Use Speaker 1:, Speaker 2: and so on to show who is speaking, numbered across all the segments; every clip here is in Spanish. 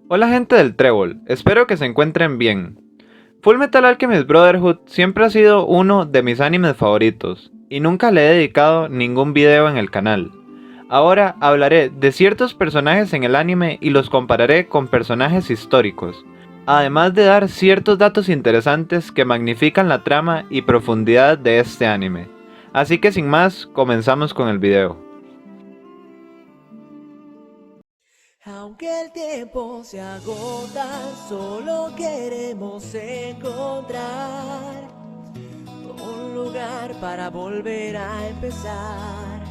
Speaker 1: Hola gente del Trébol, espero que se encuentren bien. Fullmetal Alchemist Brotherhood siempre ha sido uno de mis animes favoritos, y nunca le he dedicado ningún video en el canal. Ahora hablaré de ciertos personajes en el anime y los compararé con personajes históricos, además de dar ciertos datos interesantes que magnifican la trama y profundidad de este anime. Así que sin más, comenzamos con el video.
Speaker 2: Aunque el tiempo se agota, solo queremos encontrar un lugar para volver a empezar.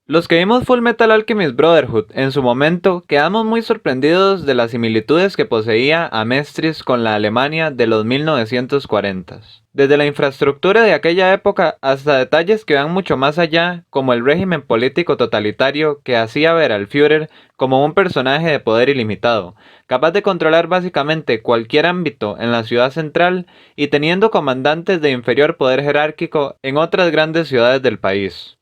Speaker 1: Los que vimos Fullmetal Alchemist Brotherhood en su momento quedamos muy sorprendidos de las similitudes que poseía Amestris con la Alemania de los 1940s. Desde la infraestructura de aquella época hasta detalles que van mucho más allá, como el régimen político totalitario que hacía ver al Führer como un personaje de poder ilimitado, capaz de controlar básicamente cualquier ámbito en la ciudad central y teniendo comandantes de inferior poder jerárquico en otras grandes ciudades del país.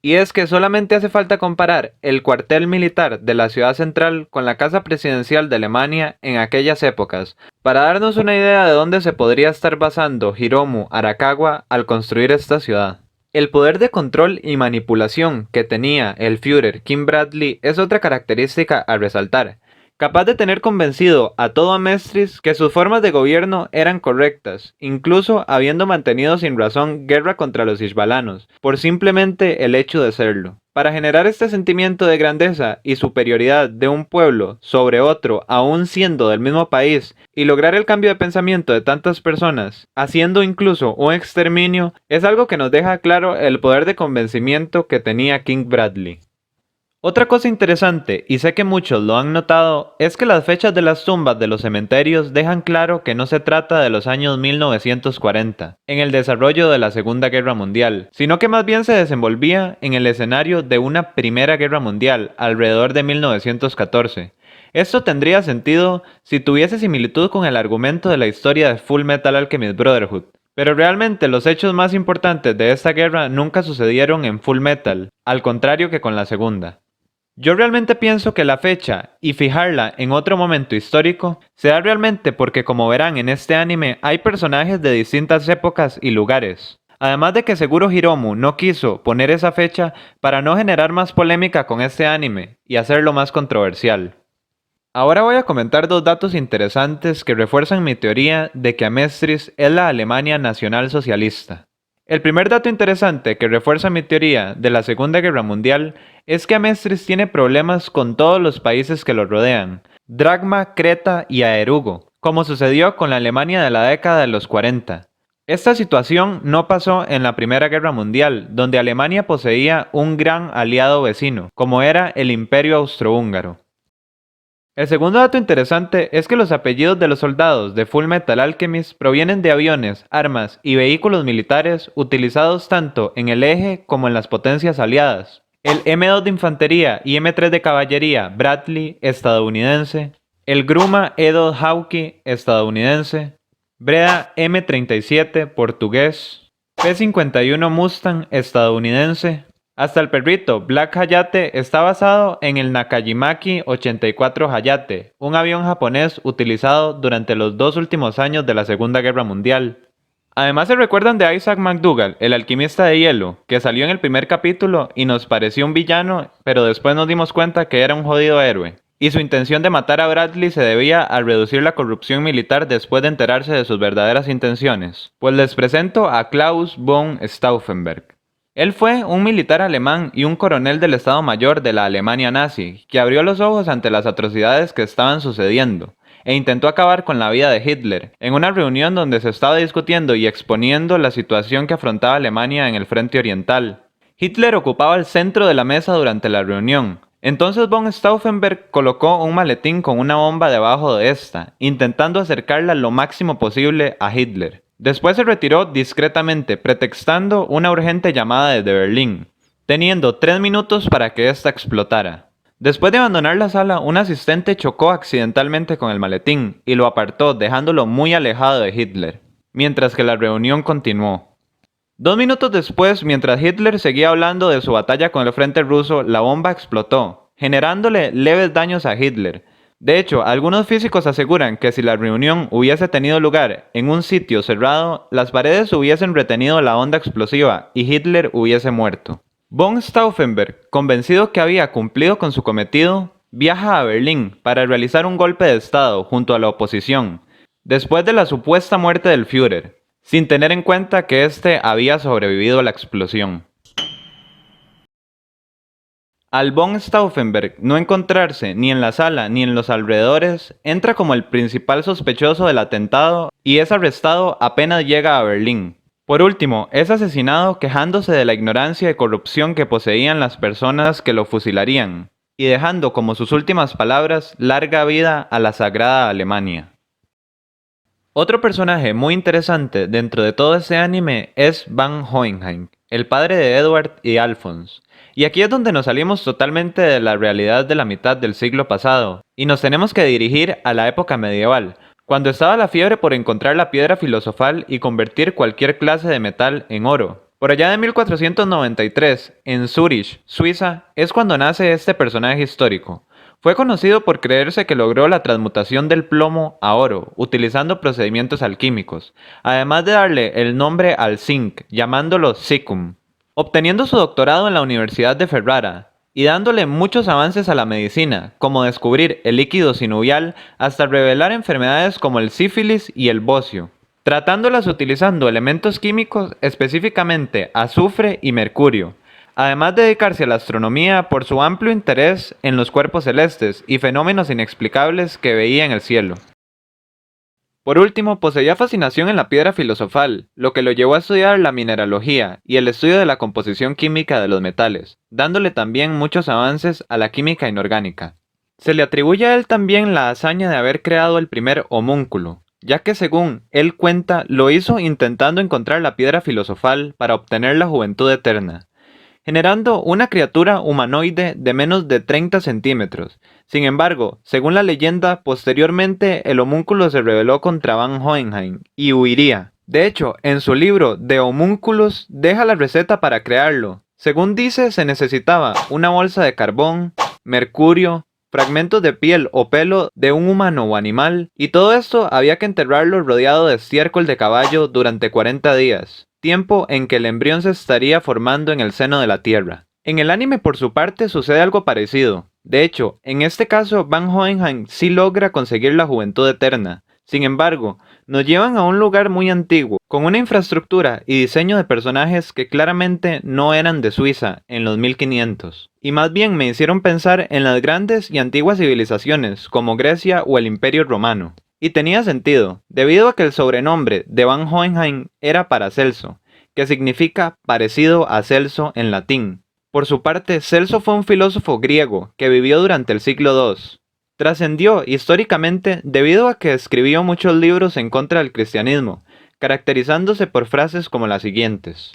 Speaker 1: Y es que solamente hace falta comparar el cuartel militar de la ciudad central con la casa presidencial de Alemania en aquellas épocas, para darnos una idea de dónde se podría estar basando Hiromu Arakawa al construir esta ciudad. El poder de control y manipulación que tenía el Führer Kim Bradley es otra característica a resaltar, capaz de tener convencido a todo Amestris que sus formas de gobierno eran correctas, incluso habiendo mantenido sin razón guerra contra los ishbalanos, por simplemente el hecho de serlo. Para generar este sentimiento de grandeza y superioridad de un pueblo sobre otro, aún siendo del mismo país, y lograr el cambio de pensamiento de tantas personas, haciendo incluso un exterminio, es algo que nos deja claro el poder de convencimiento que tenía King Bradley. Otra cosa interesante, y sé que muchos lo han notado, es que las fechas de las tumbas de los cementerios dejan claro que no se trata de los años 1940, en el desarrollo de la Segunda Guerra Mundial, sino que más bien se desenvolvía en el escenario de una Primera Guerra Mundial, alrededor de 1914. Esto tendría sentido si tuviese similitud con el argumento de la historia de Fullmetal Alchemist Brotherhood. Pero realmente los hechos más importantes de esta guerra nunca sucedieron en Fullmetal, al contrario que con la segunda. Yo realmente pienso que la fecha y fijarla en otro momento histórico se da realmente porque, como verán en este anime, hay personajes de distintas épocas y lugares. Además de que seguro Hiromu no quiso poner esa fecha para no generar más polémica con este anime y hacerlo más controversial. Ahora voy a comentar dos datos interesantes que refuerzan mi teoría de que Amestris es la Alemania nacional socialista. El primer dato interesante que refuerza mi teoría de la Segunda Guerra Mundial es que Amestris tiene problemas con todos los países que lo rodean, Dragma, Creta y Aerugo, como sucedió con la Alemania de la década de los 40. Esta situación no pasó en la Primera Guerra Mundial, donde Alemania poseía un gran aliado vecino, como era el Imperio Austrohúngaro. El segundo dato interesante es que los apellidos de los soldados de Fullmetal Alchemist provienen de aviones, armas y vehículos militares utilizados tanto en el eje como en las potencias aliadas. El M2 de infantería y M3 de caballería Bradley, estadounidense. El Gruma E2 Hawke, estadounidense. Breda M37, portugués. P51 Mustang, estadounidense. Hasta el perrito Black Hayate está basado en el Nakajimaki 84 Hayate, un avión japonés utilizado durante los dos últimos años de la Segunda Guerra Mundial. Además se recuerdan de Isaac McDougall, el alquimista de hielo, que salió en el primer capítulo y nos pareció un villano, pero después nos dimos cuenta que era un jodido héroe. Y su intención de matar a Bradley se debía a reducir la corrupción militar después de enterarse de sus verdaderas intenciones. Pues les presento a Klaus von Stauffenberg. Él fue un militar alemán y un coronel del Estado Mayor de la Alemania nazi, que abrió los ojos ante las atrocidades que estaban sucediendo, e intentó acabar con la vida de Hitler, en una reunión donde se estaba discutiendo y exponiendo la situación que afrontaba Alemania en el frente oriental. Hitler ocupaba el centro de la mesa durante la reunión. Entonces von Stauffenberg colocó un maletín con una bomba debajo de esta, intentando acercarla lo máximo posible a Hitler. Después se retiró discretamente, pretextando una urgente llamada desde Berlín, teniendo 3 minutos para que ésta explotara. Después de abandonar la sala, un asistente chocó accidentalmente con el maletín y lo apartó, dejándolo muy alejado de Hitler, mientras que la reunión continuó. 2 minutos después, mientras Hitler seguía hablando de su batalla con el frente ruso, la bomba explotó, generándole leves daños a Hitler. De hecho, algunos físicos aseguran que si la reunión hubiese tenido lugar en un sitio cerrado, las paredes hubiesen retenido la onda explosiva y Hitler hubiese muerto. Von Stauffenberg, convencido que había cumplido con su cometido, viaja a Berlín para realizar un golpe de Estado junto a la oposición, después de la supuesta muerte del Führer, sin tener en cuenta que éste había sobrevivido a la explosión. Al von Stauffenberg no encontrarse ni en la sala ni en los alrededores, entra como el principal sospechoso del atentado y es arrestado apenas llega a Berlín. Por último, es asesinado quejándose de la ignorancia y corrupción que poseían las personas que lo fusilarían, y dejando como sus últimas palabras larga vida a la sagrada Alemania. Otro personaje muy interesante dentro de todo este anime es Van Hohenheim, el padre de Edward y Alphonse. Y aquí es donde nos salimos totalmente de la realidad de la mitad del siglo pasado, y nos tenemos que dirigir a la época medieval, cuando estaba la fiebre por encontrar la piedra filosofal y convertir cualquier clase de metal en oro. Por allá de 1493, en Zúrich, Suiza, es cuando nace este personaje histórico. Fue conocido por creerse que logró la transmutación del plomo a oro, utilizando procedimientos alquímicos, además de darle el nombre al zinc, llamándolo Siccum. Obteniendo su doctorado en la Universidad de Ferrara, y dándole muchos avances a la medicina, como descubrir el líquido sinovial hasta revelar enfermedades como el sífilis y el bocio, tratándolas utilizando elementos químicos, específicamente azufre y mercurio, además de dedicarse a la astronomía por su amplio interés en los cuerpos celestes y fenómenos inexplicables que veía en el cielo. Por último, poseía fascinación en la piedra filosofal, lo que lo llevó a estudiar la mineralogía y el estudio de la composición química de los metales, dándole también muchos avances a la química inorgánica. Se le atribuye a él también la hazaña de haber creado el primer homúnculo, ya que según él cuenta, lo hizo intentando encontrar la piedra filosofal para obtener la juventud eterna, generando una criatura humanoide de menos de 30 centímetros. Sin embargo, según la leyenda, posteriormente el homúnculo se rebeló contra Van Hohenheim y huiría. De hecho, en su libro De Homunculus deja la receta para crearlo. Según dice, se necesitaba una bolsa de carbón, mercurio, fragmentos de piel o pelo de un humano o animal, y todo esto había que enterrarlo rodeado de estiércol de caballo durante 40 días. Tiempo en que el embrión se estaría formando en el seno de la Tierra. En el anime por su parte sucede algo parecido. De hecho, en este caso Van Hohenheim sí logra conseguir la juventud eterna. Sin embargo, nos llevan a un lugar muy antiguo, con una infraestructura y diseño de personajes que claramente no eran de Suiza en los 1500, y más bien me hicieron pensar en las grandes y antiguas civilizaciones como Grecia o el Imperio Romano. Y tenía sentido, debido a que el sobrenombre de Van Hohenheim era Paracelso, que significa parecido a Celso en latín. Por su parte, Celso fue un filósofo griego que vivió durante el siglo II. Trascendió históricamente debido a que escribió muchos libros en contra del cristianismo, caracterizándose por frases como las siguientes.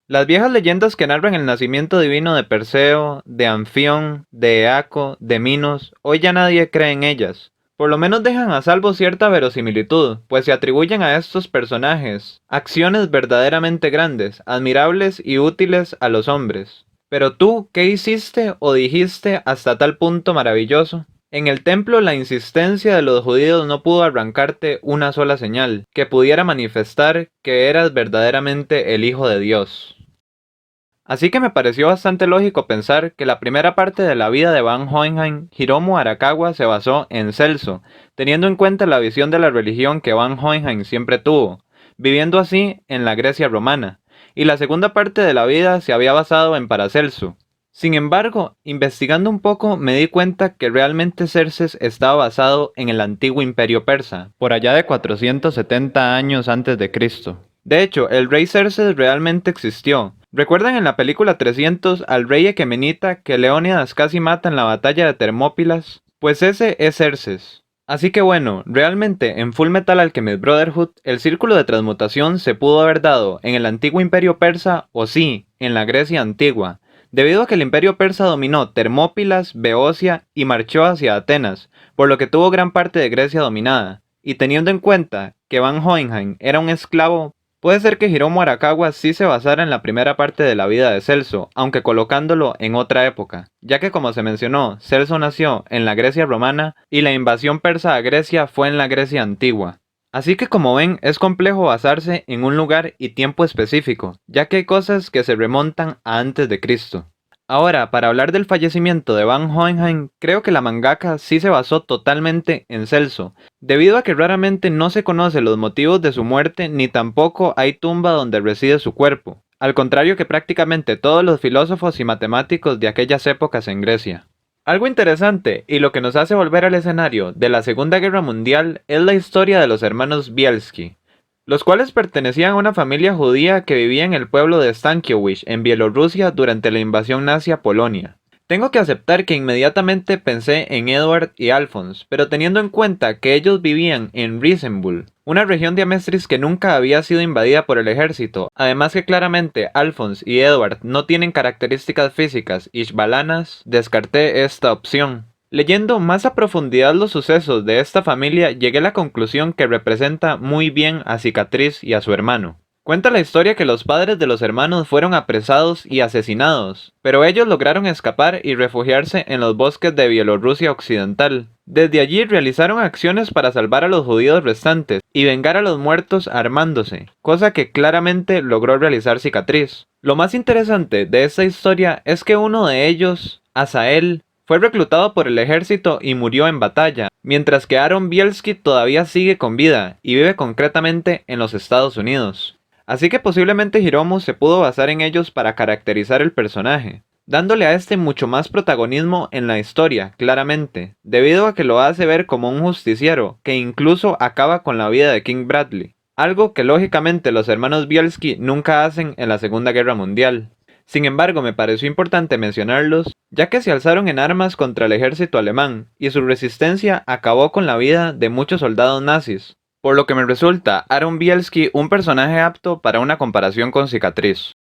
Speaker 1: Las viejas leyendas que narran el nacimiento divino de Perseo, de Anfión, de Eaco, de Minos, hoy ya nadie cree en ellas. Por lo menos dejan a salvo cierta verosimilitud, pues se atribuyen a estos personajes acciones verdaderamente grandes, admirables y útiles a los hombres. Pero tú, ¿qué hiciste o dijiste hasta tal punto maravilloso? En el templo la insistencia de los judíos no pudo arrancarte una sola señal que pudiera manifestar que eras verdaderamente el Hijo de Dios. Así que me pareció bastante lógico pensar que la primera parte de la vida de Van Hohenheim, Hiromu Arakawa, se basó en Celso, teniendo en cuenta la visión de la religión que Van Hohenheim siempre tuvo, viviendo así en la Grecia romana, y la segunda parte de la vida se había basado en Paracelso. Sin embargo, investigando un poco me di cuenta que realmente Xerxes estaba basado en el antiguo imperio persa, por allá de 470 años antes de Cristo. De hecho, el rey Xerxes realmente existió. ¿Recuerdan en la película 300 al rey Equemenita que Leónidas casi mata en la batalla de Termópilas? Pues ese es Xerxes. Así que bueno, realmente en Fullmetal Alchemist Brotherhood, el círculo de transmutación se pudo haber dado en el antiguo imperio persa o sí, en la Grecia antigua, debido a que el imperio persa dominó Termópilas, Beocia y marchó hacia Atenas, por lo que tuvo gran parte de Grecia dominada, y teniendo en cuenta que Van Hohenheim era un esclavo Puede ser que Hiromu Arakawa sí se basara en la primera parte de la vida de Celso, aunque colocándolo en otra época, ya que como se mencionó, Celso nació en la Grecia romana y la invasión persa a Grecia fue en la Grecia antigua. Así que como ven, es complejo basarse en un lugar y tiempo específico, ya que hay cosas que se remontan a antes de Cristo. Ahora, para hablar del fallecimiento de Van Hohenheim, creo que la mangaka sí se basó totalmente en Celso, debido a que raramente no se conoce los motivos de su muerte ni tampoco hay tumba donde reside su cuerpo, al contrario que prácticamente todos los filósofos y matemáticos de aquellas épocas en Grecia. Algo interesante, y lo que nos hace volver al escenario de la Segunda Guerra Mundial, es la historia de los hermanos Bielski, los cuales pertenecían a una familia judía que vivía en el pueblo de Stankiewicz, en Bielorrusia, durante la invasión nazi a Polonia. Tengo que aceptar que inmediatamente pensé en Edward y Alphonse, pero teniendo en cuenta que ellos vivían en Riesenbull, una región de Amestris que nunca había sido invadida por el ejército, además que claramente Alphonse y Edward no tienen características físicas ishbalanas, descarté esta opción. Leyendo más a profundidad los sucesos de esta familia, llegué a la conclusión que representa muy bien a Cicatriz y a su hermano. Cuenta la historia que los padres de los hermanos fueron apresados y asesinados, pero ellos lograron escapar y refugiarse en los bosques de Bielorrusia occidental. Desde allí realizaron acciones para salvar a los judíos restantes y vengar a los muertos armándose, cosa que claramente logró realizar Cicatriz. Lo más interesante de esta historia es que uno de ellos, Asael, fue reclutado por el ejército y murió en batalla, mientras que Aaron Bielski todavía sigue con vida y vive concretamente en los Estados Unidos. Así que posiblemente Hiromu se pudo basar en ellos para caracterizar el personaje, dándole a este mucho más protagonismo en la historia, claramente, debido a que lo hace ver como un justiciero que incluso acaba con la vida de King Bradley, algo que lógicamente los hermanos Bielski nunca hacen en la Segunda Guerra Mundial. Sin embargo, me pareció importante mencionarlos, ya que se alzaron en armas contra el ejército alemán, y su resistencia acabó con la vida de muchos soldados nazis, por lo que me resulta Aaron Bielski un personaje apto para una comparación con Cicatriz.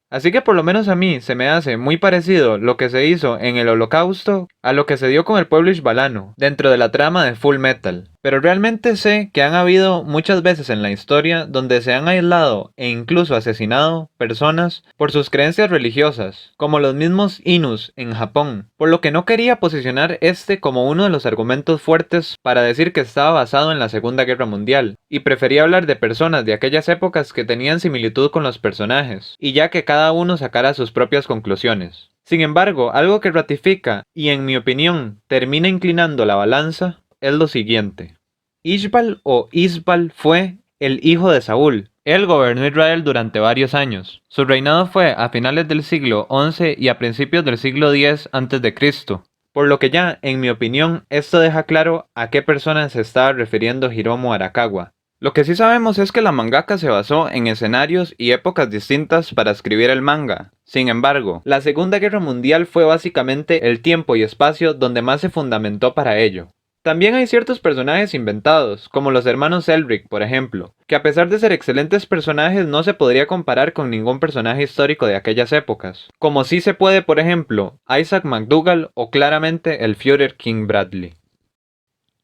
Speaker 1: Así que por lo menos a mí se me hace muy parecido lo que se hizo en el Holocausto a lo que se dio con el pueblo ishbalano dentro de la trama de Full Metal. Pero realmente sé que han habido muchas veces en la historia donde se han aislado e incluso asesinado personas por sus creencias religiosas, como los mismos Innus en Japón, por lo que no quería posicionar este como uno de los argumentos fuertes para decir que estaba basado en la Segunda Guerra Mundial, y prefería hablar de personas de aquellas épocas que tenían similitud con los personajes, y ya que cada uno sacara sus propias conclusiones. Sin embargo, algo que ratifica, y en mi opinión termina inclinando la balanza, es lo siguiente. Ishbal o Isbal fue el hijo de Saúl. Él gobernó Israel durante varios años. Su reinado fue a finales del siglo XI y a principios del siglo X a.C., por lo que ya, en mi opinión, esto deja claro a qué persona se estaba refiriendo Hiromu Arakawa. Lo que sí sabemos es que la mangaka se basó en escenarios y épocas distintas para escribir el manga. Sin embargo, la Segunda Guerra Mundial fue básicamente el tiempo y espacio donde más se fundamentó para ello. También hay ciertos personajes inventados, como los hermanos Elric, por ejemplo, que a pesar de ser excelentes personajes no se podría comparar con ningún personaje histórico de aquellas épocas, como sí se puede, por ejemplo, Isaac McDougall o claramente el Führer King Bradley.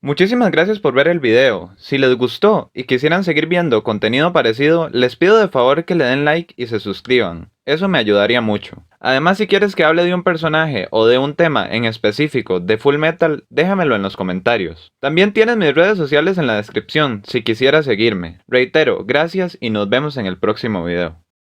Speaker 1: Muchísimas gracias por ver el video. Si les gustó y quisieran seguir viendo contenido parecido, les pido de favor que le den like y se suscriban. Eso me ayudaría mucho. Además, si quieres que hable de un personaje o de un tema en específico de Full Metal, déjamelo en los comentarios. También tienes mis redes sociales en la descripción si quisieras seguirme. Reitero, gracias y nos vemos en el próximo video.